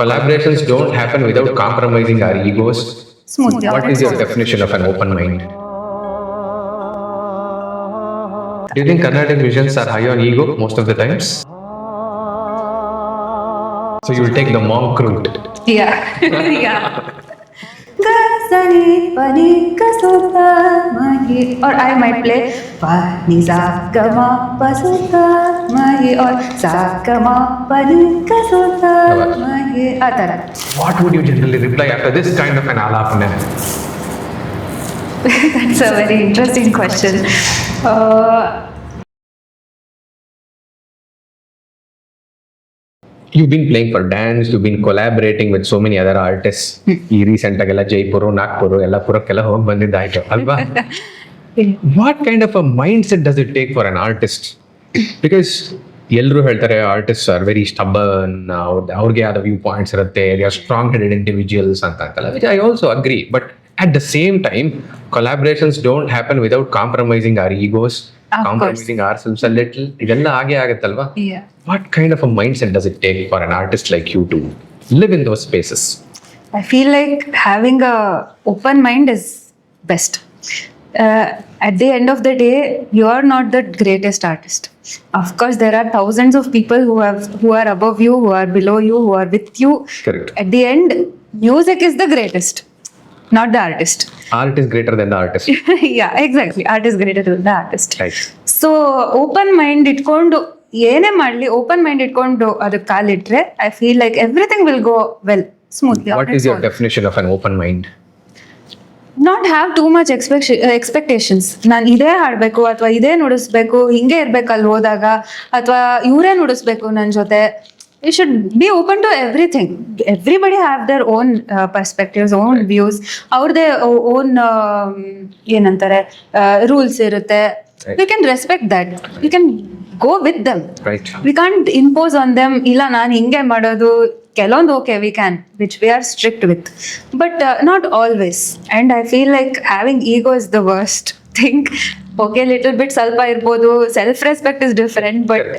Collaborations don't happen without compromising our egos. Smooth. What is your definition of an open mind? Do you think Carnatic musicians are high on ego most of the times? So you will take the monk route. Yeah. Yeah. Or I might play Pani sa ga ma pa sa ga ma ye or sa ga ma pa ni ka sa ga ma ye. What would you generally reply after this kind of an alapana? That's a very interesting question. You've been playing for dance, you've been collaborating with so many other artists. ಈ recent ಆಗೆಲ್ಲ ಜೈಪುರ ನಾಗ್ಪುರ ಎಲ್ಲ ಪುರಕ್ಕೆಲ್ಲ ಹೋಗಿ ಬಂದಿದ್ದಾಯ್ತು ಅಲ್ವಾ? What kind of a mindset does it take for an artist? Because ಎಲ್ಲರೂ ಹೇಳ್ತಾರೆ artist are very stubborn, ಅವ್ರಿಗೆ ಆದ view points ಇರುತ್ತೆ, they are strong headed individuals ಅಂತಲ್ಲ, which I also agree. But at the same time, collaborations don't happen without compromising our egos, compromising ourselves a little. ಇದೆಲ್ಲ ಹಾಗೆ ಆಗುತ್ತಲ್ವಾ? Yeah. What kind of a mindset does it take for an artist like you to live in those spaces? I feel like having a open mind is best. At the end of the day, you are not the greatest artist. Of course, there are thousands of people who are above you, who are below you, who are with you. Correct. At the end, music is the greatest, not the artist. Art is greater than the artist. Yeah, exactly. Art is greater than the artist. Right. So open mind ಇಟ್ಕೊಂಡು ಏನೇ ಮಾಡಲಿ, open mind ಇಟ್ಕೊಂಡು ಅದಕ್ಕೆ ಕಾಲಿಟ್ರೆ, I feel like everything will go well smoothly. What is your definition of an open mind? Not have too much expectations. ನಾನು ಇದೇ ಹಾಡಬೇಕು ಅಥವಾ ಇದೇ ನುಡಿಸ್ಬೇಕು, ಹಿಂಗೆ ಇರ್ಬೇಕು ಅಲ್ಲಿ ಹೋದಾಗ, ಅಥವಾ ಇವರೇ ನುಡಿಸ್ಬೇಕು ನನ್ನ ಜೊತೆ. You should be open to everything. Everybody have their own perspectives, own views, ಅವ್ರದ್ದೇ ಓನ್ ಏನಂತಾರೆ ರೂಲ್ಸ್ ಇರುತ್ತೆ. We can respect that, we can go with them. Right. We can't impose on them. ಇಲ್ಲ ನಾನು ಹಿಂಗೆ ಮಾಡೋದು, ಕೆಲವೊಂದು okay we can, which we are strict with, but not always. And I feel like having ego is the worst thing. Okay, little bit ಸ್ವಲ್ಪ ಇರ್ಬೋದು, self respect is different, but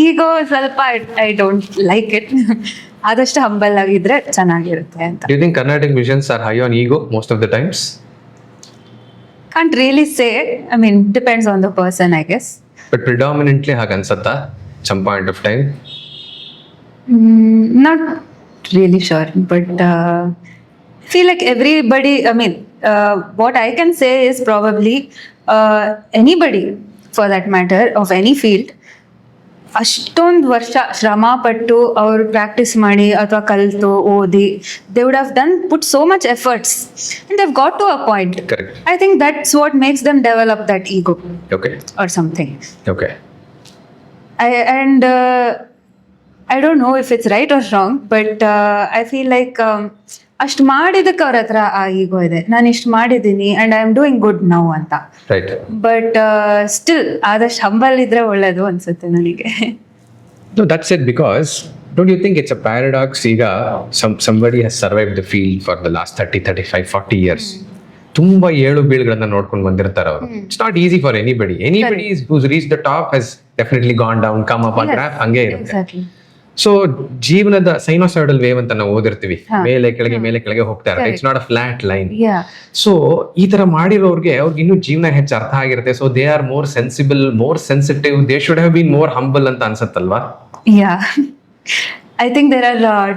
ಈಗೋ ಸ್ವಲ್ಪ I don't like it. ಆದಷ್ಟು humble ಆಗಿದ್ರೆ ಚೆನ್ನಾಗಿರುತ್ತೆ ಅಂತ. Do you think Carnatic musicians are high on ego most of the times? Can't really say. I mean, depends on the person, I guess. But predominantly ಹಾಗೆ ಅನ್ಸತ್ತಾ some point of time? Not really sure, but feel like everybody, I mean, what I can say is probably anybody for that matter of any field, ಅಷ್ಟೊಂದು ವರ್ಷ ಶ್ರಮ ಪಟ್ಟು ಅವ್ರು practice ಮಾಡಿ ಅಥವಾ ಕಲಿತು ಓದಿ, they would have done put so much efforts and they've got to a point. Correct. I think that's what makes them develop that ego Okay. Or something. Okay. And I don't know if it's right or wrong, but I feel like ಅಷ್ಟು ಮಾಡಿದಕ್ಕೆ ಅವ್ರ ಹತ್ರ ಆ ಈಗೋ ಇದೆ, ನಾನು ಇಷ್ಟು ಮಾಡಿದ್ದೀನಿ and I am doing good now ಅಂತ. Right. ಬಟ್ ಸ್ಟಿಲ್ ಆದಷ್ಟು ಹಂಬಲ್ ಇದ್ರೆ ಒಳ್ಳೇದು ಅನ್ಸುತ್ತೆ ನನಗೆ. No, that's it, because don't you think it's a paradox? ಈಗ somebody has survived the field for the last 30, 35, 40 years. ತುಂಬಾ ಏಳು ಬೀಳುಗಳನ್ನ ನೋಡ್ಕೊಂಡು ಬಂದಿರ್ತಾರೆ ಅವರು. It's not easy for anybody. Anybody who's reached the top has definitely gone down, come up, a graph ಹಂಗೆ ಇರುತ್ತೆ. Exactly. So ಜೀವನದ sinusoidal wave ಅಂತ ನಾವು ಓದಿರ್ತೀವಿ, ಮೇಲೆ ಕೆಳಗೆ ಹೋಗ್ತಾ ಇರುತ್ತೆ. It's not a flat line. So ಈ ತರ ಮಾಡಿರೋರ್ಗೆ ಅವ್ರಿಗೆ ಇನ್ನೂ ಜೀವನ ಹೆಚ್ಚು ಅರ್ಥ ಆಗಿರುತ್ತೆ. So they are more sensible, more sensitive, they should have been more humble ಅಂತ ಅನ್ಸತ್ತಲ್ವಾ? Yeah. I think there are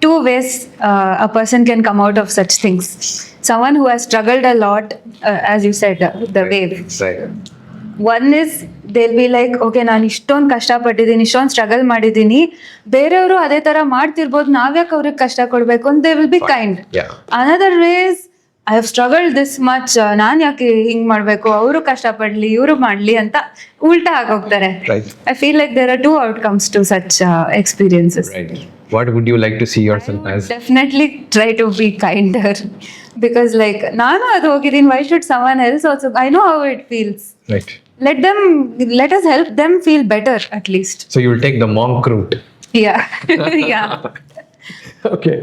two ways a person can come out of such things. Someone who has struggled a lot, as you said, the wave. Right. One is they'll be like, okay, ನಾನು ಇಷ್ಟೊಂದು ಕಷ್ಟಪಟ್ಟಿದ್ದೀನಿ, ಇಷ್ಟೊಂದು struggle ಮಾಡಿದ್ದೀನಿ, ಬೇರೆಯವರು ಅದೇ ಥರ ಮಾಡ್ತಿರ್ಬೋದು, ನಾವ್ಯಾಕೆ ಅವ್ರಿಗೆ ಕಷ್ಟ ಕೊಡಬೇಕು ಅಂತ they will be kind. Another ways, I have struggled this much, ನಾನು ಯಾಕೆ ಹಿಂಗೆ ಮಾಡಬೇಕು, ಅವರು ಕಷ್ಟಪಡಲಿ ಇವರು ಮಾಡಲಿ ಅಂತ ಉಲ್ಟಾ ಆಗೋಗ್ತಾರೆ. I feel like there are two outcomes to such experiences. What would you like to see yourself as? Definitely try to be kinder, because like ನಾನು ಅದು ಹೋಗಿದ್ದೀನಿ, why should someone else also? I know how it feels. Right. Let us help them feel better at least. So you will take the monk route. Yeah. Yeah. Okay.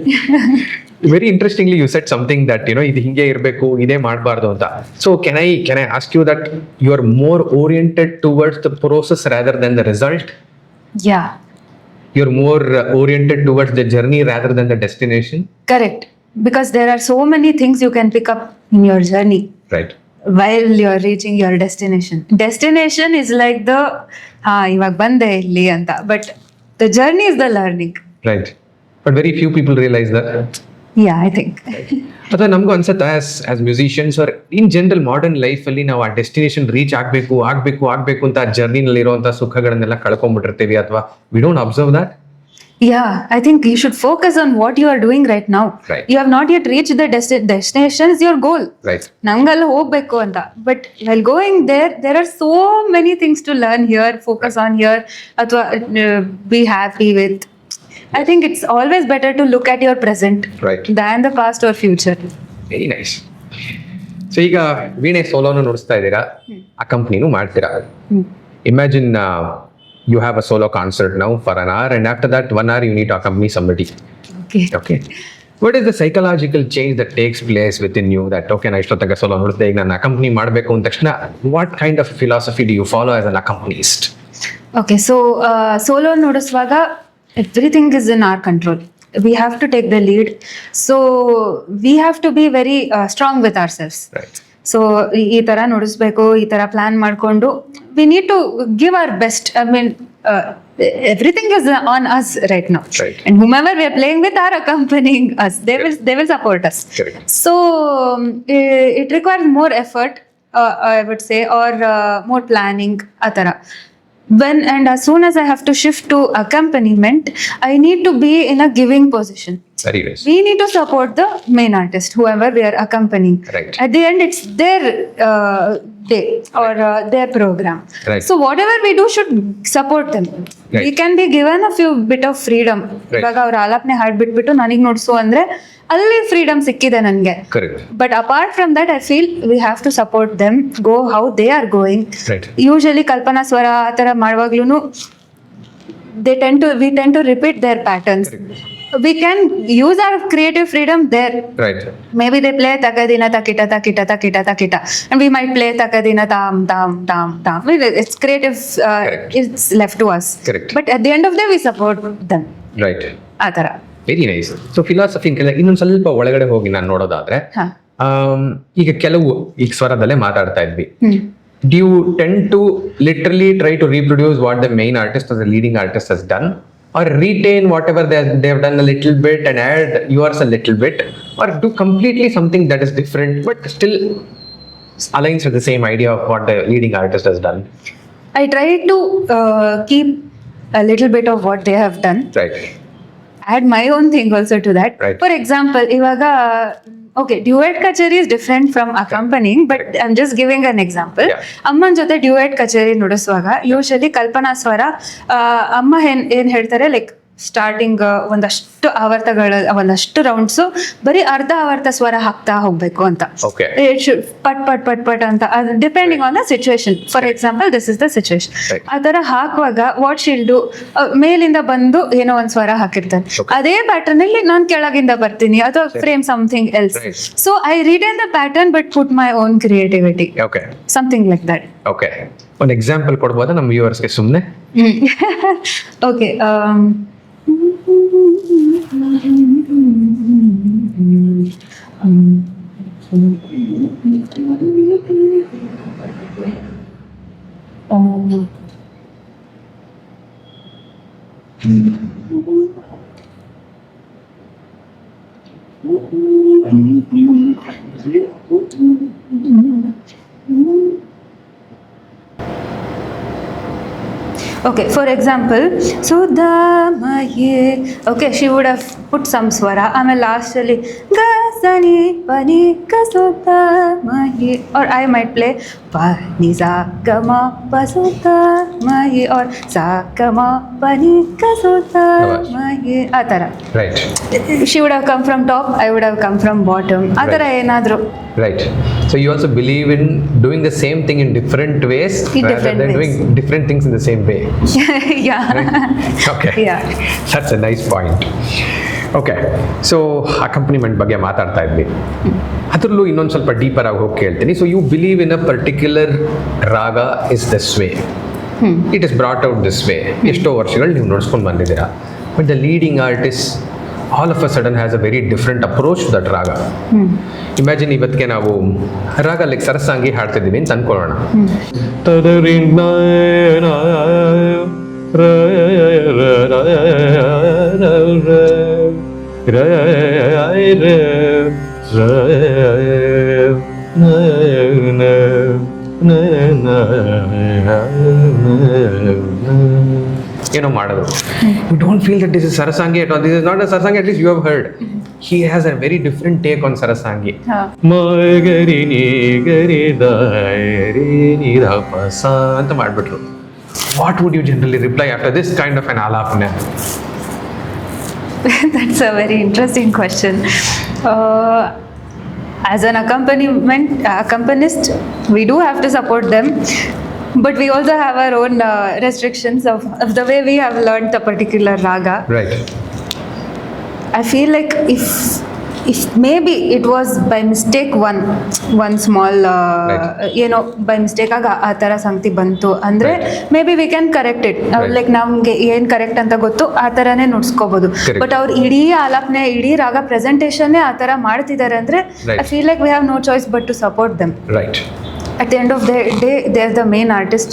Very interestingly, you said something that, you know, ಇದು ಹಿಂಗೆ ಇರಬೇಕು, ಇದೇ ಮಾಡಬಾರ್ದು ಅಂತ. So can I ask you that you are more oriented towards the process rather than the result? Yeah. you're more oriented towards the journey rather than the destination. Correct. Because there are so many things you can pick up in your journey Right. while you're reaching your destination. Destination is like the ಇವಾಗ ಬಂದೆ ಇಲ್ಲಿ ಅಂತ, but the journey is the learning. Right. But very few people realize that. Yeah, I think. ಅಥವಾ ನಮಗೂ ಅನ್ಸುತ್ತೆ as musicians are in general modern ಲೈಫಲ್ಲಿ ನಾವು ಆ ಡೆಸ್ಟಿನೇಷನ್ ರೀಚ್ ಆಗಬೇಕು ಅಂತ ಆ ಜರ್ನಿನಲ್ಲಿ ಇರುವಂಥ ಸುಖಗಳನ್ನೆಲ್ಲ ಕಳ್ಕೊಂಡ್ಬಿಟ್ಟಿರ್ತೀವಿ, ಅಥವಾ we don't observe that. Yeah, I think you should focus on what you are doing right now. Right. You have not yet reached the destination is your goal. Right. ನಂಗಲ್ಲಿ ಹೋಗ್ಬೇಕು ಅಂತ, but while going there are so many things to learn here, focus on here, ಅಥವಾ be happy with. I think it's always better to look at your present Right. than the past or future. Very nice. So ಈಗ ವೀಣೆ ಸೋಲೋನು ನುಡಿಸ್ತಾ ಇದ್ದೀರಾ, ಅಕಂಪ್ನಿನೂ ಮಾಡ್ತೀರಾ. Imagine you have a solo concert now for an hour, and after that 1 hour you need to accompany somebody. Okay. What is the psychological change that takes place within you that okay na ishtotanga solo nodide ಈಗ ನಾನು accompany ಮಾಡಬೇಕು ಅಂದ ತಕ್ಷಣ what kind of philosophy do you follow as an accompanist? Okay, so solo ನುಡಿಸುವಾಗ everything is in our control. We have to take the lead, so we have to be very strong with ourselves. Right. So ಈ ತರ ನುಡಿಸ್ಬೇಕು, ಈ ತರ plan ಮಾಡ್ಕೊಂಡು we need to give our best. I mean everything is on us right now. Right. And whomever we are playing with are accompanying us. They will support us. Correct. So it requires more effort, I would say, or more planning atara. And as soon as I have to shift to accompaniment, I need to be in a giving position. Very nice. We need to support the main artist, whoever we are accompanying. Right. At the end, it's their day or their program. Right. So whatever we do should support them. Right. We can be given a few bit of freedom. Right. ಇವಾಗ ಅವ್ರ ಆಲಾಪನೆ ಹಾಡ್ಬಿಟ್ಬಿಟ್ಟು ನನಗೆ notes ಅಂದ್ರೆ ಅಲ್ಲಿ freedom ಸಿಕ್ಕಿದೆ ನನಗೆ. Correct. But apart from that, I feel we have to support them, go how they are going. Right. Usually ಕಲ್ಪನಾ ಸ್ವರ ಆ ಥರ ಮಾಡುವಾಗ್ಲೂ we tend to repeat their patterns. Correct. We can use our creative freedom there. Right. Maybe they play takadina takita takita takita takita, and we might play takadina tam tam tam tam. It's creative. Correct. It's left to us. Correct. But at the end of the day, we support them. Right. ಆ ಥರ. Very nice. So philosophy ಇನ್ನೊಂದು ಸ್ವಲ್ಪ ಒಳಗಡೆ ಹೋಗಿ ನಾನು ನೋಡೋದಾದ್ರೆ, ಈಗ ಕೆಲವು ಈಗ ಸ್ವರದಲ್ಲೇ ಮಾತಾಡ್ತಾ ಇದ್ವಿ. Do you tend to literally try to reproduce what the main artist or the leading artist has done, or retain whatever they have done a little bit and add yours a little bit, or do completely something that is different but still aligns with the same idea of what the leading artist has done? I try to keep a little bit of what they have done. Right. Add my own thing also to that. Right. For example, ivaga duet kacheri is different from accompanying, but I'm just giving an example. Yeah. ಅಮ್ಮನ ಜೊತೆ duet ಕಚೇರಿ ನುಡಿಸುವಾಗ usually ಕಲ್ಪನಾ ಸ್ವರ ಅಮ್ಮ ಏನ್ ಹೇಳ್ತಾರೆ, like starting ಒಂದಷ್ಟು ಒಂದಷ್ಟು rounds ಬರೀ ಅರ್ಧ ಆವರ್ತ ಸ್ವರ ಹಾಕ್ತಾ ಹೋಗ್ಬೇಕು ಅಂತ. Okay. ಪಟ್ ಪಟ್ ಪಟ್ ಪಟ್ ಅಂತ, ಅದು depending on the situation. For example, this is the situation. Right. ಆ ಥರ ಹಾಕುವಾಗ ವಾಟ್ ಶೀಲ್ ಡು, ಮೇಲಿಂದ ಬಂದು ಏನೋ ಒಂದ್ ಸ್ವರ ಹಾಕಿರ್ತಾನೆ. Okay. ಅದೇ ಪ್ಯಾಟರ್ನ್ ಅಲ್ಲಿ ನಾನು ಕೆಳಗಿಂದ ಬರ್ತೀನಿ ಅಥವಾ frame something else. Right. So I retain the pattern but put my own creativity. Okay. Something like that. Okay. ಒಂದು ಎಕ್ಸಾಂಪಲ್ ಕೊಡ್ಬೋದಾ ನಮ್ಮ ವ್ಯೂವರ್ಸ್ಗೆ ಸುಮ್ಮನೆ? Okay. Okay, for example, Sudamaye. Okay, she would have put some swara. ಆಮೇಲೆ last ಅಲ್ಲಿ ಗ ಸನಿ ಪನಿ ಗ ಸುತಮಯೆ, or I might play ಪ ನಿ ಸಾ ಗ ಮ ಪ ಸುತಮಯೆ, or ಸಾ ಗ ಮ ಪ ನಿ ಗ ಸುತಮಯೆ, ಆ ಥರ. Right. She would have come from top, I would have come from bottom. ಆ ಥರ ಏನಾದರೂ. Right. So you also believe in doing the same thing in different ways In rather different than ways. doing different things in the same way. Yeah. Okay. Yeah. That's a nice point. Okay. So accompaniment ಬಗ್ಗೆ ಮಾತಾಡ್ತಾ ಇದ್ವಿ. ಅದರಲ್ಲೂ ಇನ್ನೊಂದು ಸ್ವಲ್ಪ deeper ಆಗಿ ಹೋಗಿ ಕೇಳ್ತೀನಿ. So you believe in a particular raga is this way. It is brought out this way. ಎಷ್ಟೋ ವರ್ಷಗಳು ನೀವು ನೋಡ್ಸ್ಕೊಂಡು ಬಂದಿದ್ದೀರಾ. But the leading artist all of a sudden has a very different approach to that raga. Imagine ಇವತ್ತಿಗೆ ನಾವು ರಾಗ like ಸರಸಾಂಗಿ ಹಾಡ್ತಿದ್ದೀವಿ ಅಂತ ಅನ್ಕೊಳ್ಳೋಣ. ಏನೋ ಮಾಡೋದು. You don't feel that this is Sarasangi at all. This is not a Sarasangi, at least you have heard. He has a very different take on Sarasangi. Magari ni gari da re ni da pa sa anta ಮಾಡ್ಬಿಟ್ರು. What would you generally reply after this kind of an alapana? That's a very interesting question. As an accompanist, we do have to support them, but we also have our own restrictions of the way we have learned the particular raga. Right. I feel like if maybe it was by mistake one small by mistake ಆ ಥರ ಸಂಗತಿ ಬಂತು ಅಂದರೆ maybe we can correct it. Like ನಮ್ಗೆ ಏನು correct ಅಂತ ಗೊತ್ತು ಆ ಥರನೇ ನುಡ್ಸ್ಕೋಬೋದು. ಬಟ್ ಅವ್ರು ಇಡೀ ಆಲಾಪನೆ ಇಡೀ ರಾಗ ಪ್ರೆಸೆಂಟೇಷನ್ನೇ ಆ ಥರ ಮಾಡ್ತಿದ್ದಾರೆ ಅಂದರೆ I feel like we have no choice but to support them. Right. At the end of the day, they're the main artist.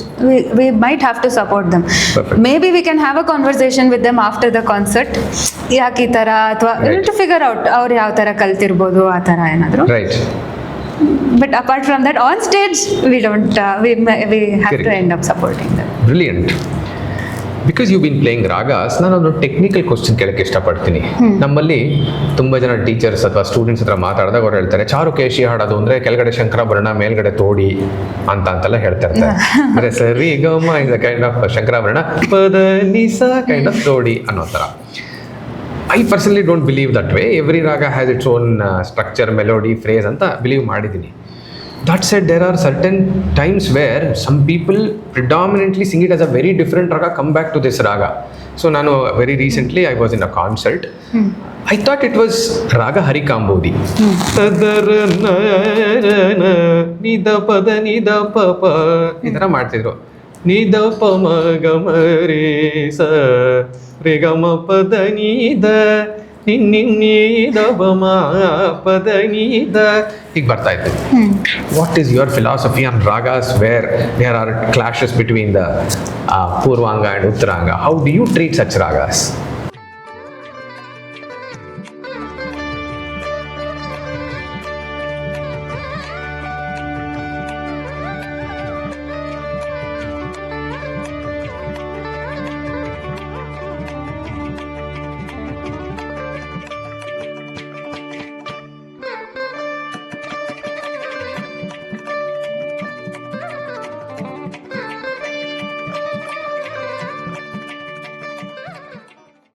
We might have to support them. Perfect. Maybe we can have a conversation with them after the concert. ಯಾಕೆ ಈ ಥರ ಅಥವಾ to figure out ಅವ್ರು ಯಾವ ಥರ ಕಲ್ತಿರ್ಬೋದು ಆ ಥರ ಏನಾದರೂ. Right. But apart from that, on stage, we don't. We have to end up supporting them. Brilliant. Because you've been playing ragas, ನಾನೊಂದು ಟೆಕ್ನಿಕಲ್ ಕ್ವಶನ್ ಕೇಳಕ್ಕೆ ಇಷ್ಟಪಡ್ತೀನಿ. ನಮ್ಮಲ್ಲಿ ತುಂಬ ಜನ ಟೀಚರ್ಸ್ ಅಥವಾ ಸ್ಟೂಡೆಂಟ್ಸ್ ಹತ್ರ ಮಾತಾಡಿದಾಗ ಅವ್ರು ಹೇಳ್ತಾರೆ ಚಾರುಕೇಶಿ ಹಾಡೋದು ಅಂದರೆ ಕೆಳಗಡೆ ಶಂಕರಾಭರಣ ಮೇಲ್ಗಡೆ ತೋಡಿ ಅಂತೆಲ್ಲ ಹೇಳ್ತಾ ಇರ್ತಾರೆ. ಅಂದರೆ ಸರಿ ಗಮ is a kind of Shankarabharana, ಪದ ನಿಸ ಕೈಂಡ್ ಆಫ್ ತೋಡಿ ಅನ್ನೋ ಥರ. I personally don't believe that way. Every raga has its own structure, melody, phrase ಅಂತ ಬಿಲೀವ್ ಮಾಡಿದ್ದೀನಿ. That said, there are certain times where some people predominantly sing it as a very different raga, come back to this raga. So nanu very recently I was in a concert. I thought it was raga Harikambodi. Tadarana nida pada nida papa idara ಮಾಡ್ತಿದ್ರು. ನಿದ ಪಮ ಗಮ ರೇ ಸ ರೇ ಗಮ ಪದ ನಿದ ನಿನ್ನಿದ ಬಮ ಪದ ನಿದ ಹೀಗೆ ಬರ್ತಾ ಇತ್ತು. What is your philosophy on ragas where there are clashes between the purvanga and uttaranga? How do you treat such ragas?